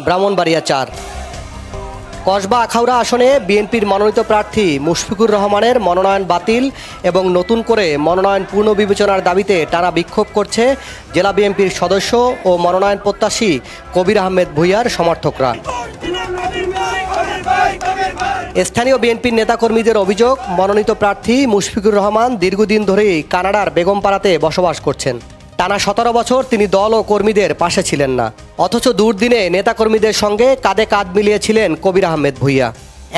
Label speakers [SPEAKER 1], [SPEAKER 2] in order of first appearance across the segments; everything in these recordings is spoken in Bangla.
[SPEAKER 1] ব্রাহ্মণবাড়িয়া ৪। কসবা আখাউড়া আসনে বিএনপির মনোনীত প্রার্থী মুশফিকুর রহমানের মনোনয়ন বাতিল এবং নতুন করে মনোনয়ন পুনর্বিবেচনার দাবিতে টানা বিক্ষোভ করছে জেলা বিএনপির সদস্য ও মনোনয়ন প্রত্যাশী কবির আহমেদ ভূঁইয়ার সমর্থকরা। স্থানীয় বিএনপির নেতাকর্মীদের অভিযোগ, মনোনীত প্রার্থী মুশফিকুর রহমান দীর্ঘদিন ধরেই কানাডার বেগমপাড়াতে বসবাস করছেন। টানা 17 বছর তিনি দল ও কর্মীদের পাশে ছিলেন না, অথচ দুর্দিনে নেতাকর্মীদের সঙ্গে কাঁধে কাঁধ মিলিয়েছিলেন কবির আহমেদ ভূঁইয়া।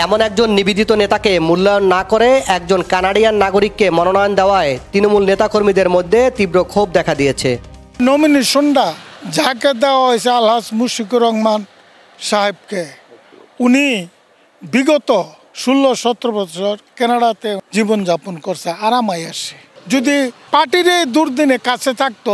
[SPEAKER 1] এমন একজন নিবেদিত নেতাকে মূল্যায়ন না করে একজন কানাডিয়ান নাগরিককে মনোনয়ন দেওয়ায় তৃণমূল নেতাকর্মীদের মধ্যে তীব্র ক্ষোভ দেখা দিয়েছে।
[SPEAKER 2] নমিনেশনটা যাকে দেওয়া হয়েছে আলহাজ মুশফিকুর রহমান সাহেবকে, উনি বিগত 16-17 বছর কানাডাতে জীবনযাপন করছে, আরামাই আসে। যদি পার্টির এই দুর্দিনে কাছে থাকতো,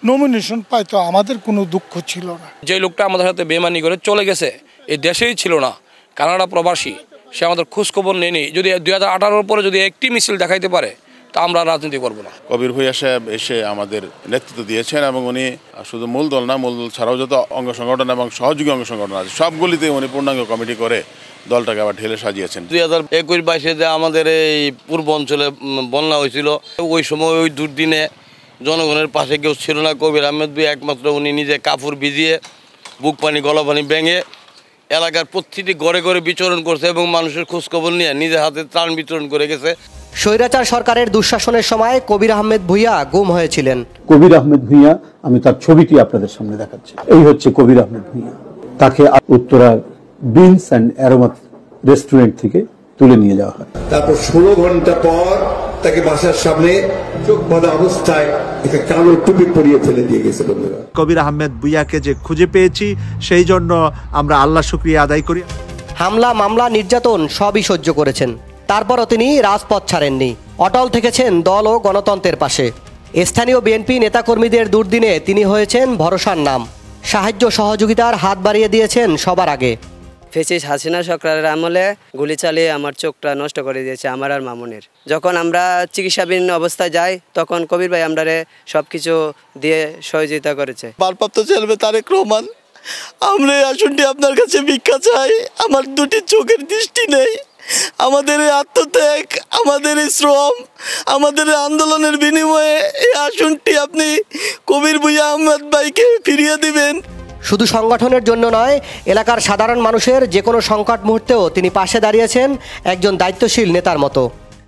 [SPEAKER 2] নমিনেশন পাইতো, আমাদের কোনো দুঃখ ছিল না।
[SPEAKER 3] যে লোকটা আমাদের সাথে বেমানি করে চলে গেছে, এই দেশেই ছিল না, কানাডা প্রবাসী, সে আমাদের খোঁজখবর নেয়নি। যদি 2018 পরে যদি একটি মিছিল দেখাইতে পারে তা আমরা রাজনীতি করব না।
[SPEAKER 4] কবির ভূঁইয়া সাহেব এসে আমাদের নেতৃত্ব দিয়েছেন এবং উনি শুধু মূল দল না, মূল দল ছাড়াও যত অঙ্গ সংগঠন এবং সহযোগী অঙ্গ সংগঠন আছে সবগুলিতে উনি পূর্ণাঙ্গ কমিটি করে দলটাকে আবার ঢেলে সাজিয়েছেন।
[SPEAKER 5] 2021-22 যে আমাদের এই পূর্ব অঞ্চলে বন্যা হয়েছিল, ওই সময় ওই দুর্দিনে জনগণের পাশে কেউ ছিল না। কবির আহমেদ ভূঁইয়া একমাত্র, উনি নিজে কাপড় ভিজিয়ে বুক পানি গলা পানি ভেঙে এলাকার প্রতিটি ঘরে ঘরে বিচরণ করছে এবং মানুষের খোঁজখবর নিয়ে নিজের হাতে ত্রাণ বিতরণ করে গেছে।
[SPEAKER 1] স্বৈরাচার সরকারের দুঃশাসনের সময় কবির আহমেদ ভূঁইয়া গুম হয়েছিলেন।
[SPEAKER 6] কবির আহমেদ ভূঁইয়া, আমি তার ছবিটি আপনাদের সামনে দেখাচ্ছি। এই হচ্ছে কবির আহমেদ ভূঁইয়া। তাকে উত্তরার বিনস অ্যান্ড অ্যারোমা রেস্টুরেন্ট থেকে তুলে নিয়ে যাওয়া হয়।
[SPEAKER 7] তারপর 16 ঘন্টা পর তাকে বাসার সামনে চোখ বাঁধা অবস্থায় একটা কালো টুপি পরিয়ে ফেলে দিয়ে গেছে। বন্ধুরা,
[SPEAKER 8] কবির আহমেদ ভূঁইয়াকে যে খুঁজে পেয়েছি সেই জন্য আমরা আল্লাহ শুকরিয়া আদায় করি।
[SPEAKER 1] হামলা, মামলা, নির্যাতন সবই সহ্য করেছেন, তারপরও তিনি রাজপথ ছাড়েননি, অটল থেকেছেন দল ও গণতন্ত্রের পাশে। স্থানীয় বিএনপি নেতাকর্মীদের দুর্দিনে তিনি হয়েছেন ভরসার নাম, সাহায্য সহযোগিতার হাত বাড়িয়ে দিয়েছেন সবার আগে।
[SPEAKER 9] ফেসিস হাসিনা সরকারের আমলে গুলি চালিয়ে আমার চোখটা নষ্ট করে দিয়েছে আমার আর মামুনের। যখন আমরা চিকিৎসাধীন অবস্থায় যাই তখন কবির ভাই আমরারে সব কিছু দিয়ে সহযোগিতা করেছে।
[SPEAKER 5] ভারপ্রাপ্ত চেয়ারম্যান তারেক রহমান, আমরা এই আসনটি আপনার কাছে ভিক্ষা চাই। আমার দুটি চোখের দৃষ্টি নেই, আমাদের এই আত্মত্যাগ, আমাদের এই শ্রম, আমাদের আন্দোলনের বিনিময়ে এই আসনটি আপনি কবির ভূঁইয়া আহমেদ ভাইকে ফিরিয়ে দিবেন।
[SPEAKER 1] শুধু সংগঠনের জন্য নয়, এলাকার সাধারণ মানুষের যে কোনো সংকট মুহূর্তেও তিনি পাশে দাঁড়িয়েছেন একজন দায়িত্বশীল নেতার মতো।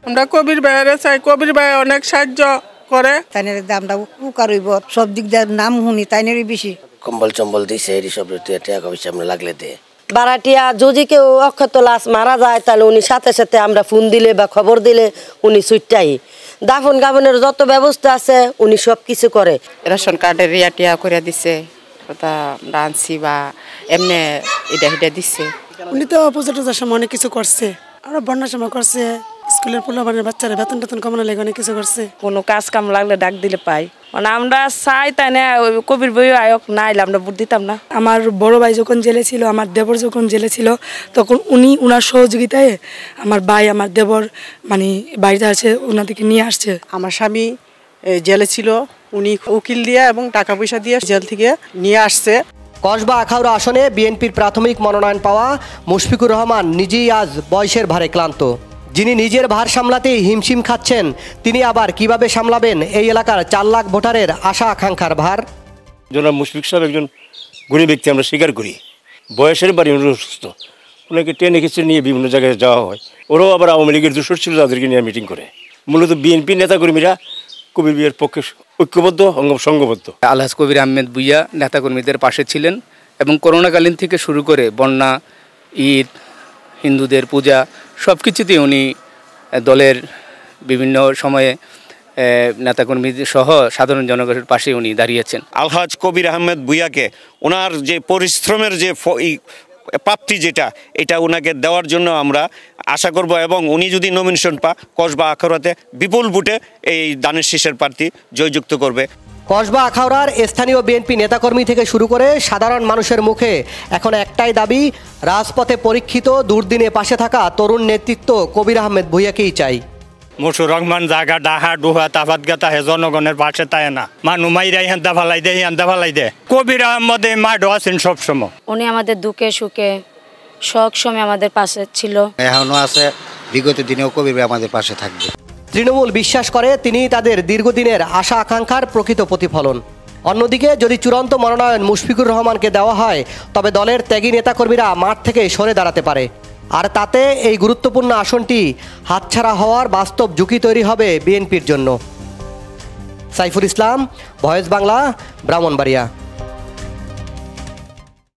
[SPEAKER 10] আমরা কবির ভাইয়ের চাই, কবির ভাই অনেক সাহায্য করে।
[SPEAKER 11] তাইনের আমরা উপকার হইব, সব দিক দিয়ে নাম শুনি তাইনেরই বেশি।
[SPEAKER 12] কম্বল চম্বল দিছে, এই সব টাকা পয়সা আমরা লাগলে দে।
[SPEAKER 13] বারাটিয়া যদি কেউ অক্ষত লাশ মারা যায় তাহলে উনি সাথে সাথে আমরা ফোন দিলে বা খবর দিলে উনি ছুটটাই। দাফন কাফনের যত ব্যবস্থা আছে উনি সব কিছু করে।
[SPEAKER 14] রেশন কার্ডের রিয়াটিয়া করে দিছে, ডান্সি বা এমনি এটা হিটা দিচ্ছে।
[SPEAKER 15] উনি তো পূজা টুজার সময় অনেক কিছু করছে, আরো বন্যার সময় করছে, স্কুলের পোলাপানের বাচ্চারা বেতন টেতন কমানো লেগে অনেক কিছু করছে।
[SPEAKER 14] কোনো কাজ কাম লাগলে ডাক দিলে পাই, মানে আমরা চাই তাই না কবির ভূঁইয়া আয়োগ না এলে আমরা ভোট দিতাম না।
[SPEAKER 15] আমার বড় ভাই যখন জেলে ছিল, আমার দেবর যখন জেলে ছিল, তখন উনি উনার সহযোগিতায় আমার ভাই আমার দেবর মানে বাড়িতে আছে ওনাদেরকে নিয়ে আসছে।
[SPEAKER 10] আমার স্বামী জেলে ছিল, উনি উকিল দিয়ে এবং টাকা পয়সা দিয়ে জেল থেকে নিয়ে আসছে।
[SPEAKER 1] কসবা আখাউড়া আসনে বিএনপির প্রাথমিক মনোনয়ন পাওয়া মুশফিকুর রহমান নিজেই আজ বয়সের ভারে ক্লান্ত। যিনি নিজের ভার সামলাতেই হিমশিম খাচ্ছেন, তিনি আবার কিভাবে সামলাবেন এই এলাকার 4 লাখ ভোটারের আশা আকাঙ্ক্ষার ভার?
[SPEAKER 16] জনাব মুশফিক সাহেব একজন গুণী ব্যক্তি, আমরা স্বীকার করি। বয়সের বাড়ি অসুস্থ, ওনাকে টেনে খিচে নিয়ে বিভিন্ন জায়গায় যাওয়া হয়। ওরাও আবার আওয়ামী লীগের দূষর ছিল, তাদেরকে নিয়ে মিটিং করে। মূলত বিএনপি নেতাকর্মীরা কবির ভূঁইয়ার পক্ষে ঐক্যবদ্ধ, সংঘবদ্ধ।
[SPEAKER 17] আলহাজ কবির আহমেদ ভূঁইয়া নেতাকর্মীদের পাশে ছিলেন এবং করোনাকালীন থেকে শুরু করে বন্যা, ঈদ, হিন্দুদের পূজা সব কিছুতেই উনি দলের বিভিন্ন সময়ে নেতাকর্মীদের সহ সাধারণ জনগণের পাশে উনি দাঁড়িয়েছেন।
[SPEAKER 18] আলহাজ কবির আহমেদ ভূঁইয়াকে ওনার যে পরিশ্রমের যে প্রাপ্তি যেটা, এটা ওনাকে দেওয়ার জন্য আমরা আশা করব এবং উনি যদি নমিনেশন কসবা আখাউড়াতে বিপুল ভোটে এই দানের শীষের প্রার্থী জয়যুক্ত করবে।
[SPEAKER 1] কসবা আখাউড়ার স্থানীয় বিএনপি নেতাকর্মী থেকে শুরু করে সাধারণ মানুষের মুখে এখন একটাই দাবি, রাজপথে পরীক্ষিত দুর্দিনে পাশে থাকা তরুণ নেতৃত্ব কবির আহমেদ ভূঁইয়াকেই চাই।
[SPEAKER 19] মুশুর রহমান জাগা ডাহা ডুহা তাফাত গাতা হে জনগণের পাশে তাই না মানু মাইরাই হান্দা ফালাই দে কবির আহমদ মাঠও আছেন সবসময়।
[SPEAKER 20] উনি আমাদের দুঃখে সুখে সব সময় আমাদের পাশে ছিল,
[SPEAKER 21] এখনো আছে, বিগত দিনেও কবির ভাই আমাদের পাশে থাকবে।
[SPEAKER 1] তৃণমূল বিশ্বাস করে তিনি তাদের দীর্ঘদিনের আশা আকাঙ্ক্ষার প্রকৃত প্রতিফলন। অন্যদিকে যদি চূড়ান্ত মনোনয়ন মুশফিকুর রহমানকে দেওয়া হয় তবে দলের ত্যাগী নেতাকর্মীরা মাঠ থেকে সরে দাঁড়াতে পারে, আর তাতে এই গুরুত্বপূর্ণ আসনটি হাতছাড়া হওয়ার বাস্তব ঝুঁকি তৈরি হবে বিএনপির জন্য। সাইফুল ইসলাম, ভয়েস বাংলা, ব্রাহ্মণবাড়িয়া।